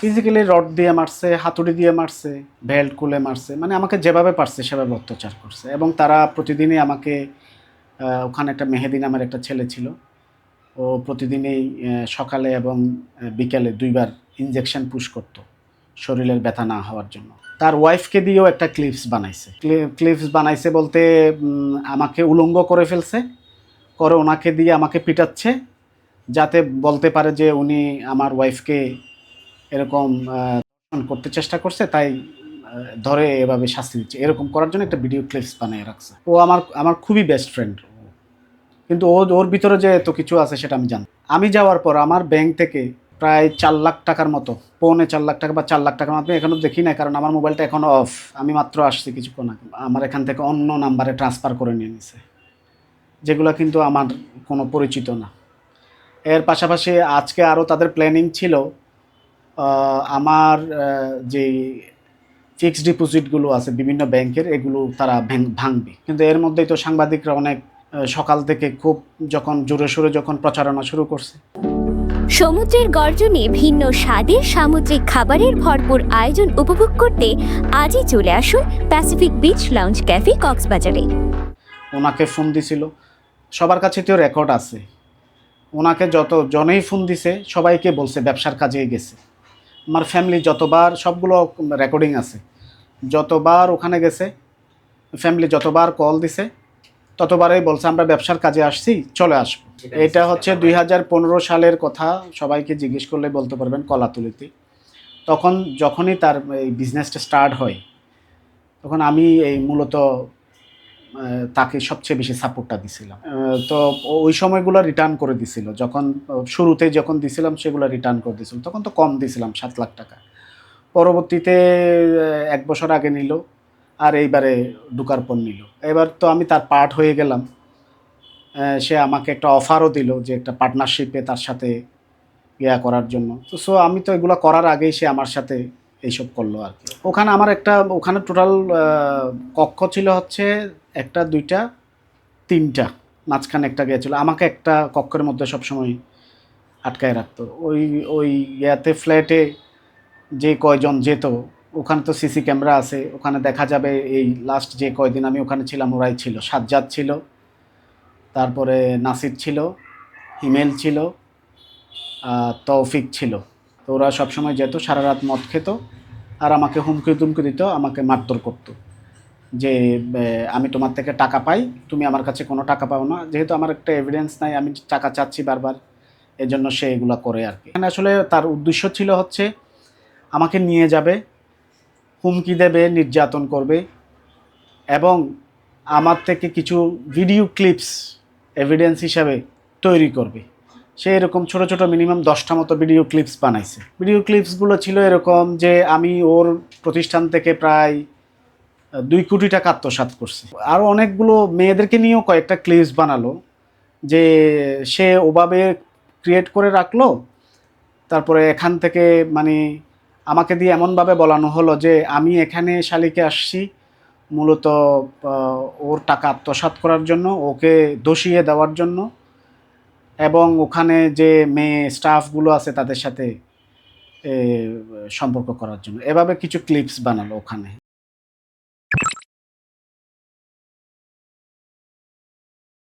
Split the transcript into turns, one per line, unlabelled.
Physically rod দিয়ে মারছে, হাতুড়ি দিয়ে মারছে, বেল্ট খুলে মারছে, মানে আমাকে যেভাবে পারছে সেভাবে অত্যাচার করছে। এবং তারা প্রতিদিনই আমাকে ওখানে একটা মেহেদি নামের একটা ছেলে ছিল, ও প্রতিদিনই সকালে এবং বিকেলে 2 বার ইনজেকশন পুশ করতো শরীরের ব্যথা না হওয়ার জন্য। তার ওয়াইফকে দিয়েও একটা ক্লিপস বানাইছে। ক্লিপস বানাইছে বলতে আমাকে উলঙ্গ করে ফেলছে, করে ওনাকে দিয়ে আমাকে পিটাচ্ছে, যাতে বলতে পারে যে উনি আমার ওয়াইফকে এরকম করতে চেষ্টা করছে, তাই ধরে এভাবে শাস্তি দিচ্ছে। এরকম করার জন্য একটা ভিডিও ক্লিপস বানিয়ে রাখছে। ও আমার আমার খুবই বেস্ট ফ্রেন্ড, কিন্তু ওর ভিতরে যে এত কিছু আছে সেটা আমি জানি। আমি যাওয়ার পর আমার ব্যাংক থেকে প্রায় 4 লাখ টাকার মতো, 4.25 লাখ টাকা বা 4 লাখ টাকার মতো এখনও দেখি না, কারণ আমার মোবাইলটা এখনও অফ। আমি মাত্র আসছি কিছুক্ষণ আগে। আমার এখান থেকে অন্য নাম্বারে ট্রান্সফার করে নিয়ে নিছে, যেগুলো কিন্তু আমার কোনো পরিচিত না। এর পাশাপাশি আজকে আরও তাদের প্ল্যানিং ছিল আমার যে ফিক্সড ডিপোজিটগুলো আছে বিভিন্ন ব্যাংকের, এগুলো তারা ভাঙবে। কিন্তু এর মধ্যেই তো সাংবাদিকরা অনেক সকাল থেকে খুব যখন জোরে সোরে যখন প্রচারণা শুরু করছে।
সমুদ্রের গর্জনে ভিন্ন স্বাদের সামুদ্রিক খাবারের ভরপুর আয়োজন উপভোগ করতে আজই চলে আসুন প্যাসিফিক বিচ লাউঞ্জ ক্যাফে কক্সবাজারে।
ওনাকে ফোন দিছিল, সবার কাছে তো রেকর্ড আছে। ওনাকে যত জনেই ফোন দিছে সবাইকে বলছে ব্যবসার কাজেই গেছে। আমার ফ্যামিলি যতবার, সবগুলো রেকর্ডিং আছে, যতবার ওখানে গেছে ফ্যামিলি যতবার কল দিছে ততবারই বলছে আমরা ব্যবসার কাজে আসছি, চলে আসবো। এটা হচ্ছে 2015 সালের কথা, সবাইকে জিজ্ঞেস করলে বলতে পারবেন, কলাতুলিতে। তখন যখনই তার এই বিজনেসটা স্টার্ট হয়, তখন আমি এই মূলত তাকে সবচেয়ে বেশি সাপোর্টটা দিছিলাম। তো ওই সময়গুলো রিটার্ন করে দিছিল, যখন শুরুতে যখন দিছিলাম সেগুলো রিটার্ন করে দিছিল। তখন তো কম দিছিলাম, 7 লাখ টাকা। পরবর্তীতে 1 বছর আগে নিল, আর এইবারে ঢুকার পর নিল। এবার তো আমি তার পার্ট হয়ে গেলাম। সে আমাকে একটা অফারও দিল যে একটা পার্টনারশিপে তার সাথে ইয়া করার জন্য। তো সো আমি তো এগুলো করার আগেই সে আমার সাথে এইসব করলো আর কি। ওখানে আমার ওখানে টোটাল কক্ষ ছিল হচ্ছে 1টা 2টা 3টা, মাঝখানে একটা গিয়েছিলো। আমাকে একটা কক্ষের মধ্যে সবসময় আটকায় রাখতো। ওই ওই ইয়াতে ফ্ল্যাটে যে কয়জন যেত, ওখানে তো সিসি ক্যামেরা আছে, ওখানে দেখা যাবে। এই লাস্ট যে কয়দিন আমি ওখানে ছিলাম ওরাই ছিল, সাজ্জাদ ছিল, তারপরে নাসির ছিল, হিমেল ছিল, তৌফিক ছিল। তো ওরা সবসময় যেত, সারা রাত মদ খেত, আর আমাকে হুমকি তুমকি দিত, আমাকে মারধর করতো যে আমি তোমার থেকে টাকা পাই, তুমি আমার কাছে কোনো টাকা পাও না। যেহেতু আমার একটা এভিডেন্স নাই, আমি টাকা চাচ্ছি বারবার, এজন্য সে এগুলো করে আর কি। এখানে আসলে তার উদ্দেশ্য ছিল হচ্ছে আমাকে নিয়ে যাবে, হুমকি দেবে, নির্যাতন করবে, এবং আমার থেকে কিছু ভিডিও ক্লিপস এভিডেন্স হিসাবে তৈরি করবে। সে এরকম ছোটো ছোটো মিনিমাম 10টা মতো ভিডিও ক্লিপস বানাইছে। ভিডিও ক্লিপসগুলো ছিল এরকম যে আমি ওর প্রতিষ্ঠান থেকে প্রায় 2 কোটি টাকা আত্মসাৎ করছি। আরও অনেকগুলো মেয়েদেরকে নিয়েও কয়েকটা ক্লিপস বানালো, যে সে ওভাবে ক্রিয়েট করে রাখলো। তারপরে এখান থেকে মানে আমাকে দিয়ে এমনভাবে বলানো হলো যে আমি এখানে শালিকে আসছি মূলত ওর টাকা আত্মসাৎ করার জন্য, ওকে দোষিয়ে দেওয়ার জন্য, এবং ওখানে যে মেয়ে স্টাফগুলো আছে তাদের সাথে সম্পর্ক করার জন্য। এভাবে কিছু ক্লিপস বানালো ওখানে।